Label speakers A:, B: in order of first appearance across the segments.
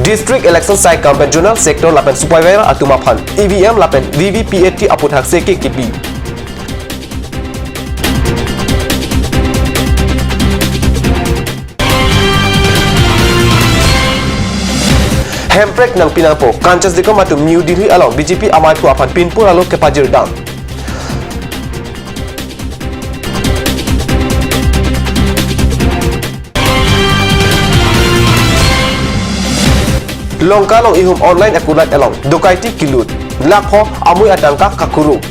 A: District Election Site Campaign Journal Sector lapen Supervisor atuma phan EVM lapen VVPAT aputhak seke kipi Hemprek nang pinangpo kanchas deko matum New Delhi along BJP amai pu apan pinpur alo ke pajir dam Longka long ihum online akulat along dokaiti kilut lakho amui atangka kakuru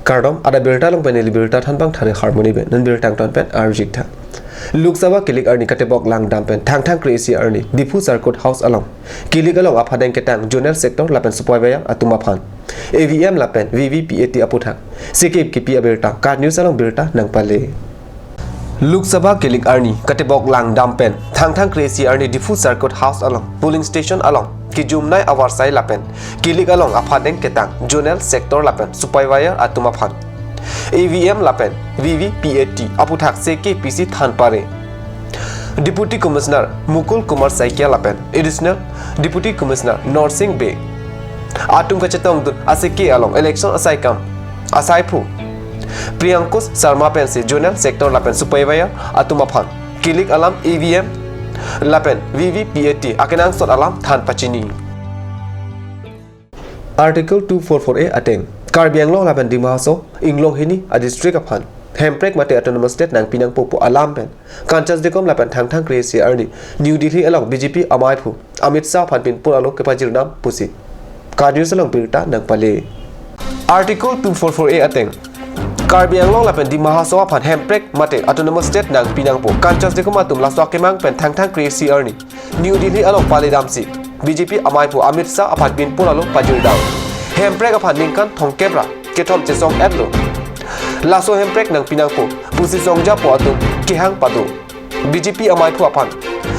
A: Kardom ada berita long paneli berita thanbang thare harmony ben nan berita ton pen arjik tha Lok Sabha kilik arni katebok lang dampen thang crazy arni difu circuit house along kilik along aphadeng ketang journal sector lapen supervisor atuma phan AVM lapen VVPAT aputha sikip kipi berita card news along berita nang pale Lok Sabha kilik arni katebok lang dampen thang crazy arni difu circuit house along polling station along ki jumnai awar sai lapen kilik along aphadeng ketang journal sector lapen supervisor atuma phan AVM lapen VVPAT aputhak seke PC thanpare Deputy Commissioner Mukul Kumar Saikia lapen Additional Deputy Commissioner Norsing Bay atum kachetong dun aseke along election asaikam asaipu Priyankus Sarma pensi journal sector lapen supervisor atuma phan kilik alam AVM lapen VVPAT akenang sot alam than pachini Article 244A ateng Karbi Anglong lapan dimaso inglong hini a district aphan Hemprek mate autonomous state nang pinang popo alam pen kanchas dekom lapan thang crazy arni New Delhi along BJP amai phu Amit Shah phan pin pur alok ke pajir nam pusi Kadus along birta nang pale Article 244A ateng Karbi Anglong lapan dimaso aphan Hemprek mate autonomous state nang pinang po kanchas dekom atum laswa kemang pen thang crazy arni New Delhi along pale damsi BJP amai phu Amit Shah aphan pin pur alok pajir dam Hemprek aphan ningkan thongkebra ketom chesong edlo Laso hemprek nang pinangpo pusi songja po atum kihang padu BJP amai phu aphan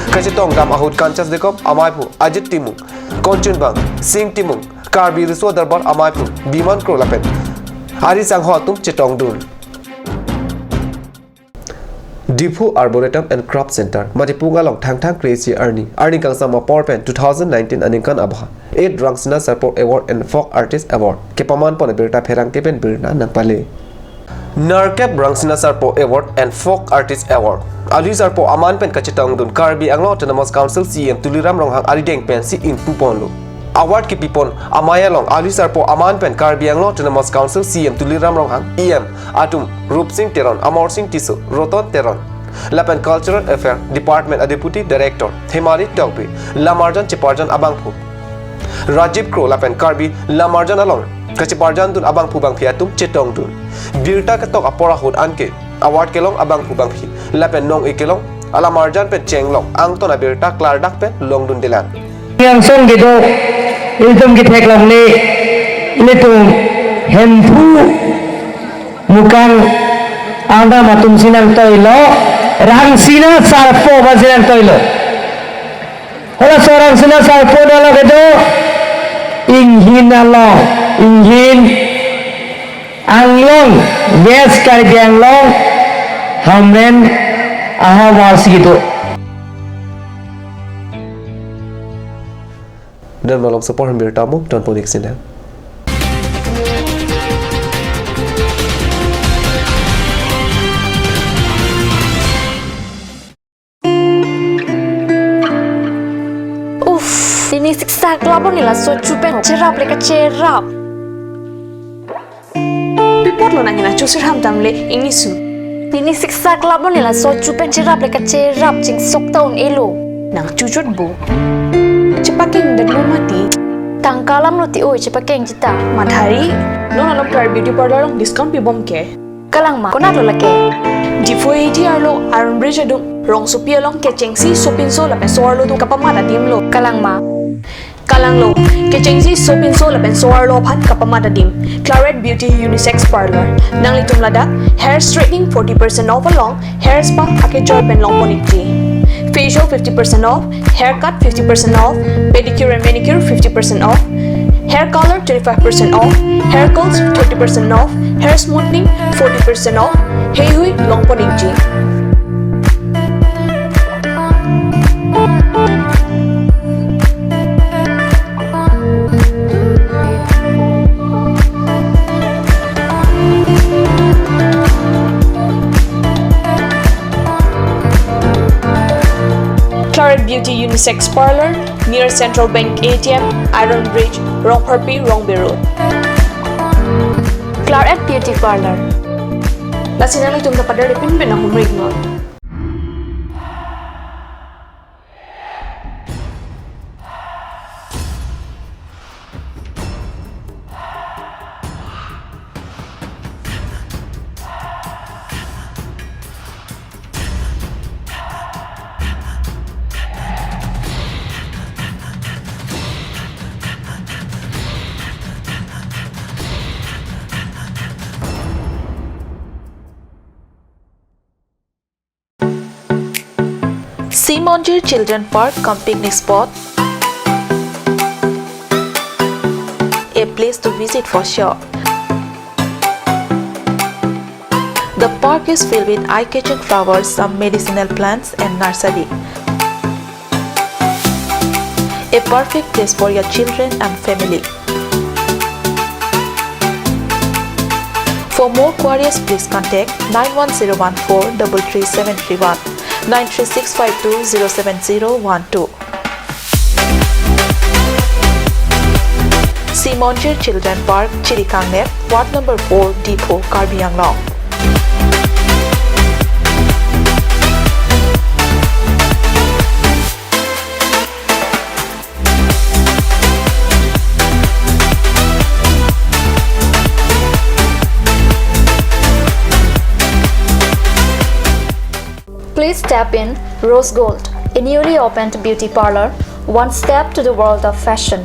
A: kachitong dam ahut kanchas dekom amai phu Ajit Timung Konchun Bang Singh Timung Karbi Riswa Darbar amai phu Biman Kro lapen Hari Sangho atum chetong dun Difu Arboretum and Crop Center Matipunga long thang crazy arni kangsama power pen 2019 aninkan abha 8 Rangsina Support Award and Folk Artist Award kepaman pon berita pherang kepen birna nang pale Narkep Rangsina Support Award and Folk Artist Award Ali Sarpo aman pen kachetong dun Karbi Anglong Autonomous Council CM Tuliram Ronghang Arideng pen si in pupon lo Award ke pipon amaya long Ali Sarpo aman pen Karbi Anglong Autonomous Council CM Tuliram Ronghang EM atum Rup Singh Teron Amor Singh Tisu Roton Teron Lapan Cultural Affair Department a Deputy Director Himari Taupi Lamarjan Chiparjan Abangpu Rajiv Kro Lapan Karbi Lamarjan along Kachiparjan dun Abangpu Bang Piatum Chetong dun Birta katok apora hud anke Award kelong Abangpu Bang Pi Lapan Nong Ikelong Alamarjan pe Chenglong Angton Birta Klardak pe Long dun Delan
B: Yang song gitu Iltum kita kelam ni Ini tu Hempu Mukan Anda matum sinang toilo Rang sina sarpo basinang toilo Kalau seorang sina sarpo dalam itu Inghin Allah Inghin Anglong West Karbi Anglong Hamren Aha wars gitu
A: Dan malam support berita mu dan ponik sini
C: Ini siksa kelabon ni lah so cupen cerap leka cerap.
D: Report lo nangina cusir ham tamle ini su.
C: Ini siksa kelabon ni lah so cupen cerap leka cerap cing sok tahun elo.
D: Nang cucut bu. Cepaking dan lo mati.
C: Tangkalam lo ti oi cepakeng cita.
D: Madhari, lo nalok tar beauty parlor long discount pi bom ke.
C: Kalang ma, konat lo lake.
D: Di foi di arlo Iron Bridge adung rong supi along ke cengsi sopin so la pesor lo tu kapamada dim lo.
C: Kalang ma.
D: Kalang lo, kecengsi sopin so lapen soar lo phat kapamada dim. Claret Beauty Unisex Parlor. Nang litum lada, hair straightening 40% off along, hair spa ake joy pen long ponikti. Facial 50% off, haircut 50% off, pedicure and manicure 50% off, hair color 25% off, hair curls 30% off, hair smoothing 40% off. Hey hui long ponikti. Claret Beauty Unisex Parlor near Central Bank ATM, Iron Bridge, Rongparpi, Rongbe Road.
C: Claret Beauty Parlor.
D: Lasinang itong kapadari pinpin ang humrig mo.
E: Simonjir Children Park cum picnic spot, a place to visit for sure. The park is filled with eye-catching flowers, some medicinal plants and nursery. A perfect place for your children and family. For more queries, please contact 91014 33731. 93652-07012. Simonjir Children Park, Chirikangnet, Ward number 4, Depot, Karbi Anglong.
C: Please step in Rose Gold, a newly opened beauty parlor, one step to the world of fashion.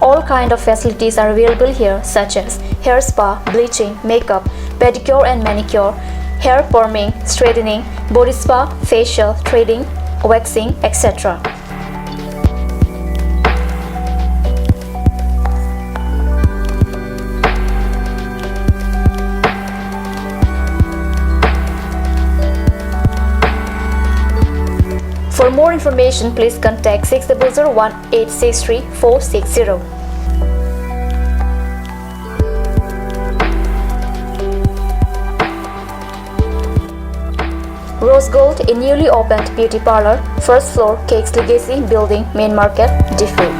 C: All kind of facilities are available here, such as hair spa, bleaching, makeup, pedicure and manicure, hair perming, straightening, body spa, facial, threading, waxing, etc. For more information, please contact 6001863 Rose Gold, a newly opened beauty parlor, first floor, Cakes Legacy Building, Main Market, Diffu.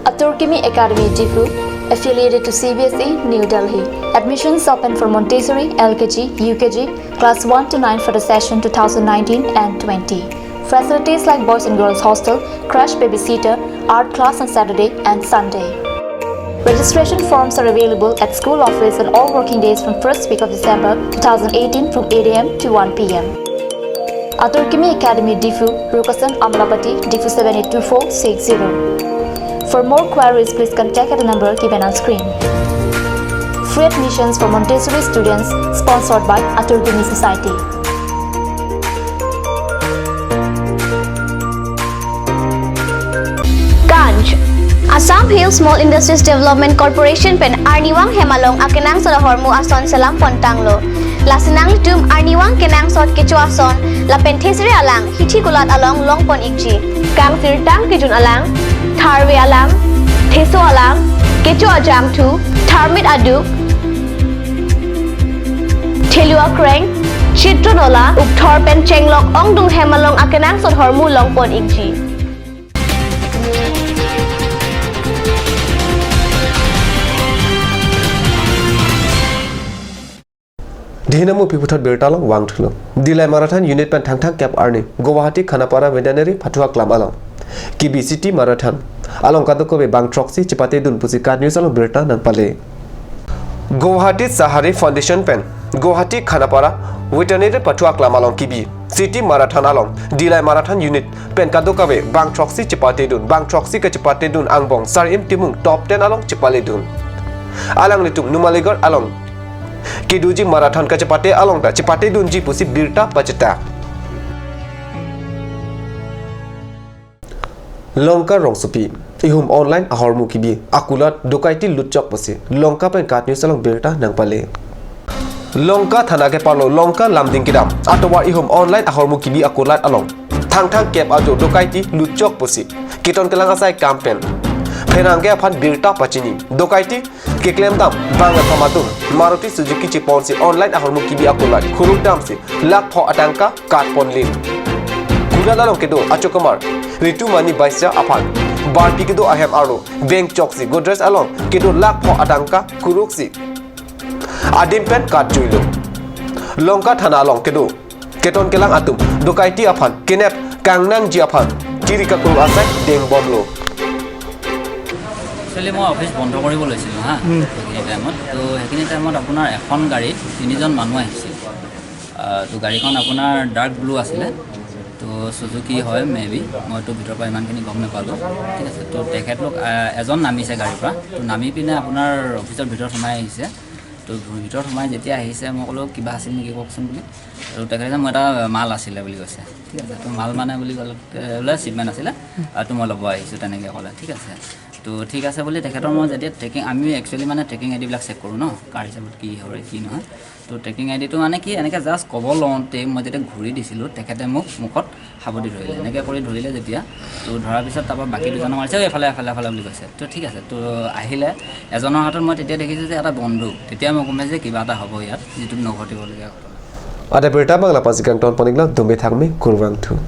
C: Aturkimi Academy, Diffu, affiliated to CBSE, New Delhi. Admissions open for Montessori, LKG, UKG, class 1 to 9 for the session 2019 and 20. Facilities like boys and girls hostel, crash babysitter, art class on Saturday and Sunday. Registration forms are available at school office on all working days from first week of December 2018 from 8 am to 1 pm. Aturkimi Academy, Diffu, Rukasan, Amlapati, Diffu 782460. For more queries, please contact the number given on screen. Free admissions for Montessori students, sponsored by Aturkimi Society.
F: Ganj Assam Hill Small Industries Development Corporation pen Arniwang Hemalong akenang sa hormu ason salam pontanglo. Lasinang tum Arniwang kenang sot kecuason la penthesri alang hithi kulat along longpon ikji. Kang tirtang kijun alang Tharwe alang, Theso alang, Kecho ajam tu, Tharmit aduk, Thelua kreng, Chitronola, Ukthor pen chenglok ongdung hemalong akenang sot hormu longpon ikji.
A: Dihinamu piputat bertalang wang thulung. Dilai marathon unit pen thang cap arni. Guwahati Khanapara veterinary Phatua club along. Kibi City Marathon along kadokobe bang troxy chipate dun pusika news along berta nan pale Guwahati Sahari Foundation pen Guwahati Khanapara veterinary Phatua club along Kibi City Marathon along Dilai marathon unit pen kadokobe bang troxy chipate dun bang troxy ka chipate dun angbong sarim timung top 10 along chipale dun alang nitum numaligar along Kiduji marathon ka chipate along ta chipate dun ji pusi birta pachita Longka Rongsupi ihum online ahormu kibi akulat dokaiti lutchok pasi Longka pen kat news along berta nang pale Longka thana ke palo Longka lamding kidam atwa ihum online ahormu kibi akulat along thang kep ajo dokaiti lutchok pasi kiton kelang asai campaign Penangke aphan birta pachini dokaiti keklem dam banga thamatum Maruti Suzuki chiponsi online ahormu kibi akulai khuruk dam si lak pho atangka kat ponlin Gudala long kedo achokamar Ritu mani baisya aphan Barpi kedo ahem aro bank choksi Godres along kedo lak pho atangka khuruk si Adim pen kat juilo Longka thana long kedo Keton kelang atum dokaiti aphan kenep kangnang ji aphan Kirika kuru asai deng bomlo
G: Actually, মই office বন্ধ কৰিব লৈছিলোঁ হা সেইখিনি টাইমত তো সেইখিনি টাইমত আপোনাৰ এখন গাড়ীত 3জন মানুহ আহিছিল তো গাড়ীখন আপোনাৰ ডাৰ্ক ব্লু আছিলে তো সুজুকি হয় মেবি মইতো ভিতৰৰ পৰা ইমানখিনি গম নাপালোঁ ঠিক আছে তো তেখেতলোক এজন নামিছে গাড়ীৰ পৰা তো নামি পিনে আপোনাৰ অফিচৰ ভিতৰত সোমাই আহিছে তো ভিতৰত সোমাই যেতিয়া আহিছে মই ক'লোঁ কিবা আছিল নেকি কওকচোন বুলি আৰু তেখেতে মই এটা মাল আছিলে বুলি কৈছে ঠিক আছে তো মাল মানে বুলি ক'লে বোলে শ্বিপমেণ্ট আছিলে তো মই ল'ব আহিছোঁ তেনেকৈ ক'লে ঠিক আছে তো ঠিক আছে বুলি তেখেতৰ মই যেতিয়া ট্ৰেকিং আমি একচুৱেলি মানে ট্ৰেকিং আইডিবিলাক চেক কৰোঁ ন কাৰ হিচাপত কি হয় কি নহয় তো ট্ৰেকিং আইডিটো মানে কি এনেকৈ জাষ্ট ক'ব লওঁতে মই যেতিয়া ঘূৰি দিছিলোঁ তেখেতে মোক মুখত সাৱটি ধৰিলে এনেকৈ কৰি ধৰিলে যেতিয়া তো ধৰাৰ পিছত তাৰপৰা বাকী দুজনৰ মাৰিছে এফালে বুলি কৈছে তো ঠিক আছে তো আহিলে এজনৰ হাতত মই তেতিয়া দেখিছোঁ যে এটা বন্দুক তেতিয়া মই গম পাইছোঁ যে কিবা এটা হ'ব ইয়াত যিটো নঘটিবলগীয়া কথা
A: Ada berita bangla pasikan ton ponigla dumbe thangme kurwang thu